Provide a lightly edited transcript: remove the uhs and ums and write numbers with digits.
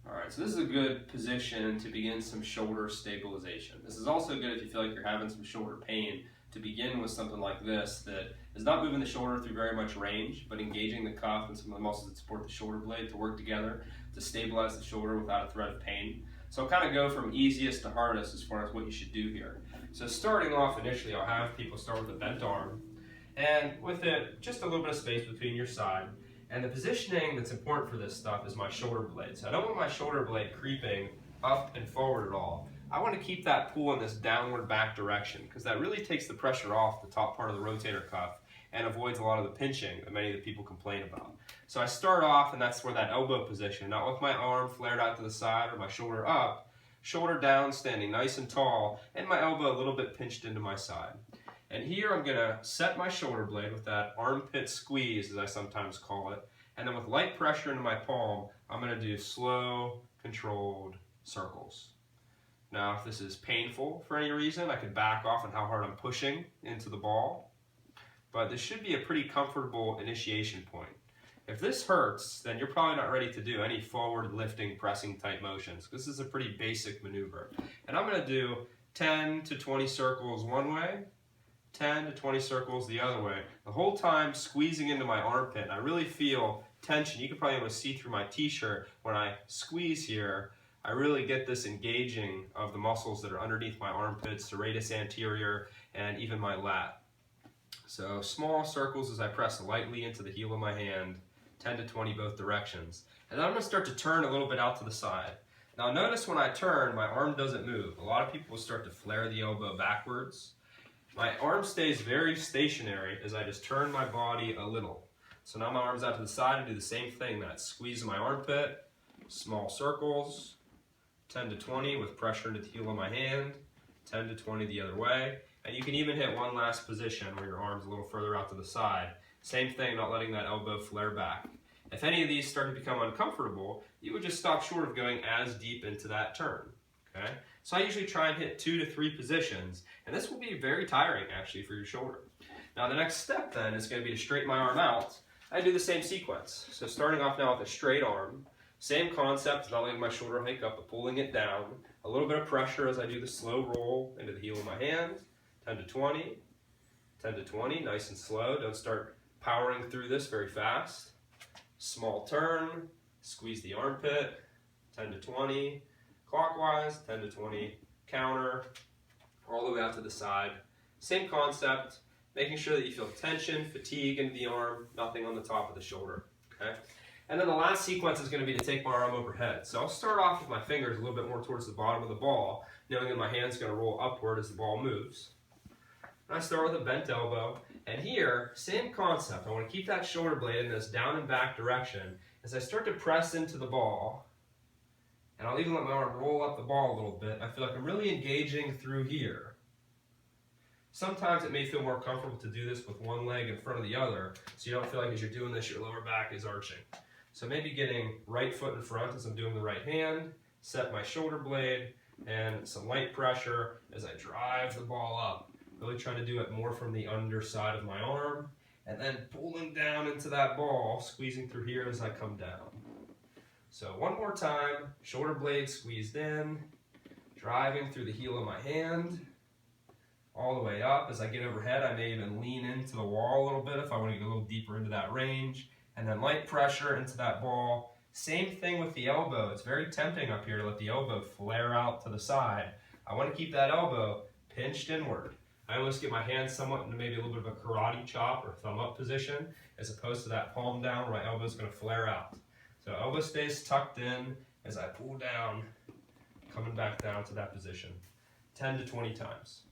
Alright, so this is a good position to begin some shoulder stabilization. This is also good if you feel like you're having some shoulder pain to begin with something like this that is not moving the shoulder through very much range, but engaging the cuff and some of the muscles that support the shoulder blade to work together to stabilize the shoulder without a threat of pain. So I'll kind of go from easiest to hardest as far as what you should do here. So starting off initially, I'll have people start with a bent arm, and with it, just a little bit of space between your side. And the positioning that's important for this stuff is my shoulder blade. So I don't want my shoulder blade creeping up and forward at all. I want to keep that pull in this downward back direction because that really takes the pressure off the top part of the rotator cuff and avoids a lot of the pinching that many of the people complain about. So I start off, and that's where that elbow position, not with my arm flared out to the side or my shoulder up, shoulder down, standing nice and tall, and my elbow a little bit pinched into my side. And here I'm going to set my shoulder blade with that armpit squeeze, as I sometimes call it, and then with light pressure into my palm, I'm going to do slow, controlled circles. Now, if this is painful for any reason, I could back off on how hard I'm pushing into the ball, but this should be a pretty comfortable initiation point. If this hurts, then you're probably not ready to do any forward lifting, pressing type motions. This is a pretty basic maneuver. And I'm going to do 10 to 20 circles one way, 10 to 20 circles the other way, the whole time squeezing into my armpit. I really feel tension. You can probably almost see through my t-shirt when I squeeze here. I really get this engaging of the muscles that are underneath my armpits, serratus anterior, and even my lat. So small circles as I press lightly into the heel of my hand, 10 to 20 both directions. And then I'm going to start to turn a little bit out to the side. Now notice when I turn, my arm doesn't move. A lot of people will start to flare the elbow backwards. My arm stays very stationary as I just turn my body a little. So now my arm's out to the side and do the same thing. That squeeze my armpit, small circles, 10 to 20 with pressure into the heel of my hand, 10 to 20 the other way. And you can even hit one last position where your arm's a little further out to the side. Same thing, not letting that elbow flare back. If any of these start to become uncomfortable, you would just stop short of going as deep into that turn. Okay? So I usually try and hit 2 to 3 positions, and this will be very tiring actually for your shoulder. Now the next step then is going to be to straighten my arm out. I do the same sequence. So starting off now with a straight arm, same concept, not letting my shoulder hike up but pulling it down. A little bit of pressure as I do the slow roll into the heel of my hand, 10 to 20, 10 to 20, nice and slow. Don't start powering through this very fast. Small turn, squeeze the armpit, 10 to 20, clockwise, 10 to 20, counter, all the way out to the side. Same concept, making sure that you feel tension, fatigue into the arm, nothing on the top of the shoulder. Okay? And then the last sequence is going to be to take my arm overhead. So I'll start off with my fingers a little bit more towards the bottom of the ball, knowing that my hand's going to roll upward as the ball moves. And I start with a bent elbow, and here, same concept. I want to keep that shoulder blade in this down and back direction as I start to press into the ball. And I'll even let my arm roll up the ball a little bit. I feel like I'm really engaging through here. Sometimes it may feel more comfortable to do this with one leg in front of the other, so you don't feel like as you're doing this, your lower back is arching. So maybe getting right foot in front as I'm doing the right hand, set my shoulder blade, and some light pressure as I drive the ball up. Really trying to do it more from the underside of my arm, and then pulling down into that ball, squeezing through here as I come down. So one more time, shoulder blade squeezed in, driving through the heel of my hand, all the way up. As I get overhead, I may even lean into the wall a little bit if I want to get a little deeper into that range, and then light pressure into that ball. Same thing with the elbow. It's very tempting up here to let the elbow flare out to the side. I want to keep that elbow pinched inward. I almost get my hands somewhat into maybe a little bit of a karate chop or thumb up position, as opposed to that palm down where my elbow is going to flare out. So elbow stays tucked in as I pull down, coming back down to that position, 10 to 20 times.